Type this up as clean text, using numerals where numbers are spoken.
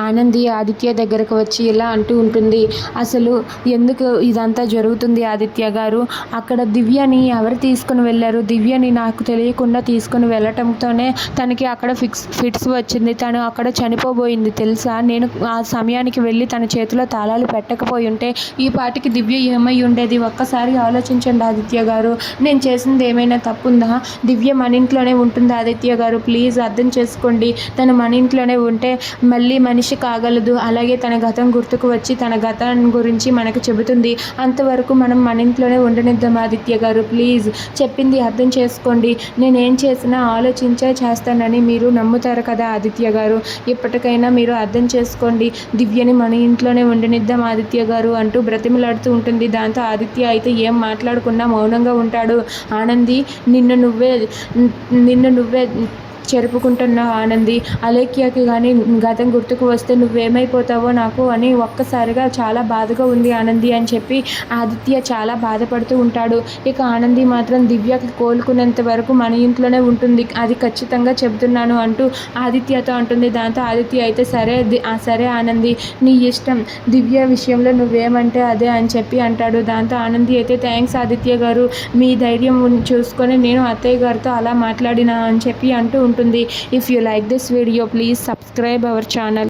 ఆనంది ఆదిత్య దగ్గరకు వచ్చి ఇలా అంటూ ఉంటుంది. అసలు ఎందుకు ఇదంతా జరుగుతుంది ఆదిత్య గారు? అక్కడ దివ్యని ఎవరు తీసుకుని వెళ్ళారు? దివ్యని నాకు తెలియకుండా తీసుకుని వెళ్ళటంతోనే తనకి అక్కడ ఫిట్స్ వచ్చింది. తను అక్కడ చనిపోబోయింది తెలుసా? నేను ఆ సమయానికి వెళ్ళి తన చేతిలో తాళాలు పెట్టకపోయి ఉంటే ఈ పాటికి దివ్య ఏమై ఉండేది? ఒక్కసారి ఆలోచించండి ఆదిత్య గారు. నేను చేసింది ఏమైనా తప్పుందా? దివ్య మన ఇంట్లోనే ఉంటుంది ఆదిత్య గారు. ప్లీజ్ అర్థం చేసుకోండి. తను మన ఇంట్లోనే ఉంటే మళ్ళీ మనిషి కాగలదు. అలాగే తన గతం గుర్తుకు వచ్చి తన గతం గురించి మనకు చెబుతుంది. అంతవరకు మనం మన ఇంట్లోనే ఉండనిద్దాం ఆదిత్య గారు. ప్లీజ్ చెప్పింది అర్థం చేసుకోండి. నేనేం చేసినా ఆలోచించే చేస్తానని మీరు నమ్ముతారు కదా ఆదిత్య గారు. ఇప్పటికైనా మీరు అర్థం చేసుకోండి. దివ్యని మన ఇంట్లోనే ఉండనిద్దాం ఆదిత్య గారు అంటూ బ్రతిమలాడుతూ ఉంటుంది. దాంతో ఆదిత్య అయితే ఏం మాట్లాడకుండా మౌనంగా ఉంటాడు. ఆనంది నిన్ను నువ్వే చెరుపుకుంటున్నావు ఆనంది. అలేఖ్యకి కానీ గతం గుర్తుకు వస్తే నువ్వేమైపోతావో నాకు అని ఒక్కసారిగా చాలా బాధగా ఉంది ఆనంది అని చెప్పి ఆదిత్య చాలా బాధపడుతూ ఉంటాడు. ఇక ఆనంది మాత్రం దివ్యకి కోలుకునేంత వరకు మన ఇంట్లోనే ఉంటుంది, అది ఖచ్చితంగా చెబుతున్నాను అంటూ ఆదిత్యతో అంటుంది. దాంతో ఆదిత్య అయితే సరే ఆనంది నీ ఇష్టం, దివ్య విషయంలో నువ్వేమంటే అదే అని చెప్పి అంటాడు. దాంతో ఆనంది అయితే థ్యాంక్స్ ఆదిత్య గారు, మీ ధైర్యం చూసుకొని నేను అత్తయ్య గారితో అలా మాట్లాడినా అని చెప్పి అంటూ ఉంటుంది. If you like this video, please subscribe our channel.